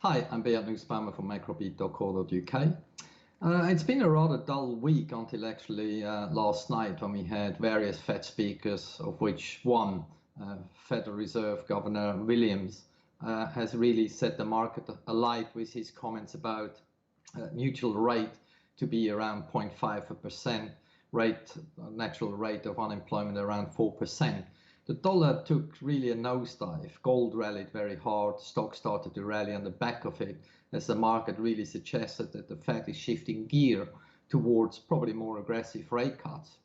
Hi, I'm Beat Nussbaumer from macrobeat.co.uk. It's been a rather dull week until actually last night when we had various Fed speakers, of which one, Federal Reserve Governor Williams, has really set the market alight with his comments about neutral rate to be around 0.5%, natural rate of unemployment around 4%. The dollar took really a nosedive. Gold rallied very hard. Stocks started to rally on the back of it as the market really suggested that the Fed is shifting gear towards probably more aggressive rate cuts.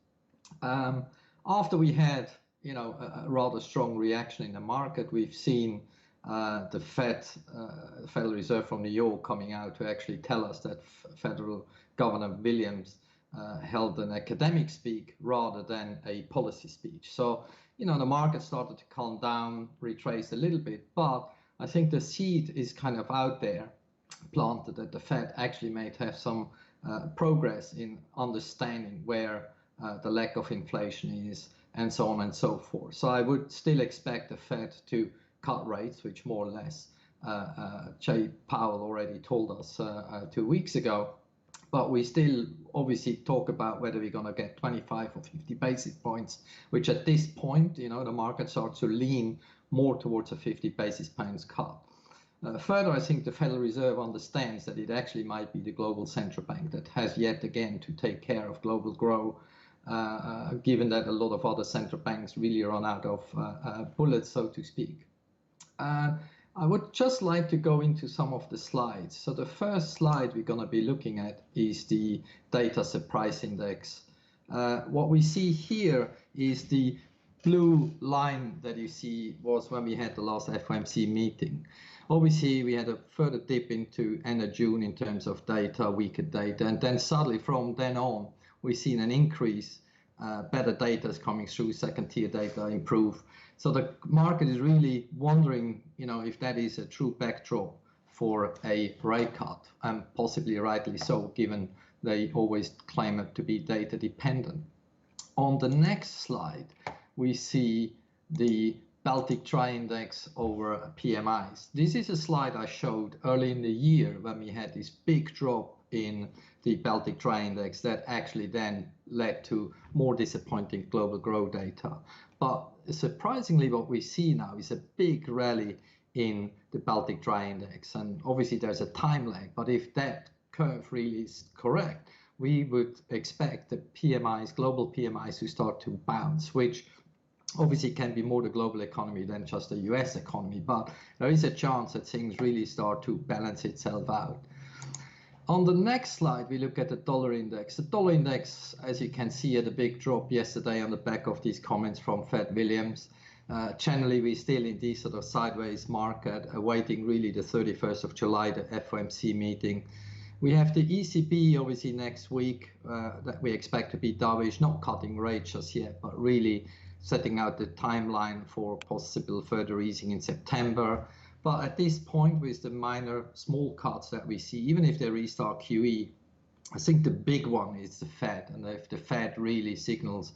After we had, a rather strong reaction in the market, we've seen the Federal Reserve from New York coming out to actually tell us that Federal Governor Williams held an academic speak rather than a policy speech. So, the market started to calm down, retrace a little bit, but I think the seed is kind of out there, planted, that the Fed actually may have some progress in understanding where the lack of inflation is, and so on and so forth. So I would still expect the Fed to cut rates, which more or less Jay Powell already told us 2 weeks ago. But we still obviously talk about whether we're going to get 25 or 50 basis points, which at this point, the market starts to lean more towards a 50 basis points cut. Further, I think the Federal Reserve understands that it actually might be the global central bank that has yet again to take care of global growth, given that a lot of other central banks really run out of bullets, so to speak. I would just like to go into some of the slides. So the first slide we're going to be looking at is the data price index. What we see here is the blue line that you see was when we had the last FOMC meeting. Obviously, we had a further dip into end of June in terms of data, weaker data, and then suddenly from then on, we've seen an increase. Better data is coming through, second tier data improve. So the market is really wondering, if that is a true backdrop for a rate cut, and possibly rightly so, given they always claim it to be data dependent. On the next slide, we see the Baltic Dry Index over PMIs. This is a slide I showed early in the year when we had this big drop in the Baltic Dry Index that actually then led to more disappointing global growth data. But surprisingly, what we see now is a big rally in the Baltic Dry Index. And obviously there's a time lag, but if that curve really is correct, we would expect the PMIs, global PMIs, to start to bounce, which obviously can be more the global economy than just the US economy, but there is a chance that things really start to balance itself out. On the next slide, we look at the dollar index. The dollar index, as you can see, had a big drop yesterday on the back of these comments from Fed Williams. Generally, we're still in this sort of sideways market, awaiting really the 31st of July, the FOMC meeting. We have the ECB obviously next week that we expect to be dovish, not cutting rates just yet, but really setting out the timeline for possible further easing in September. But at this point, with the minor small cuts that we see, even if they restart QE, I think the big one is the Fed. And if the Fed really signals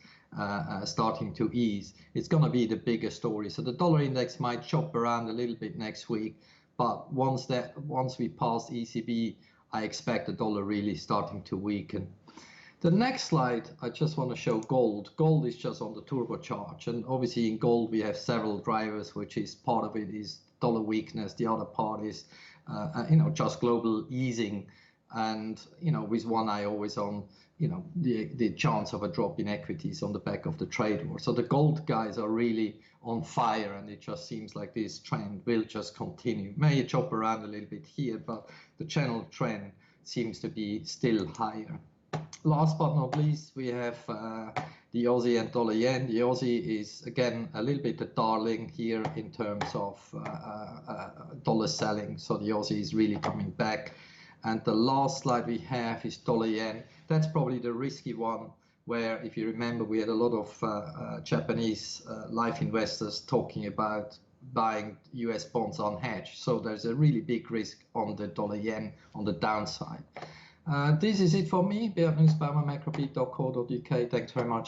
starting to ease, it's going to be the bigger story. So the dollar index might chop around a little bit next week. But once we pass ECB, I expect the dollar really starting to weaken. The next slide, I just want to show gold. Gold is just on the turbocharge. And obviously in gold, we have several drivers, which is part of it is dollar weakness. The other part is, just global easing. And, with one eye always on, the chance of a drop in equities on the back of the trade war. So the gold guys are really on fire, and it just seems like this trend will just continue. May chop around a little bit here, but the general trend seems to be still higher. Last but not least, we have the Aussie and dollar yen. The Aussie is, again, a little bit the darling here in terms of dollar selling. So the Aussie is really coming back. And the last slide we have is dollar yen. That's probably the risky one, where if you remember, we had a lot of Japanese life investors talking about buying US bonds unhedged. So there's a really big risk on the dollar yen on the downside. This is it for me, Beat Nussbaumer, macrobeat.co.uk. Thanks very much.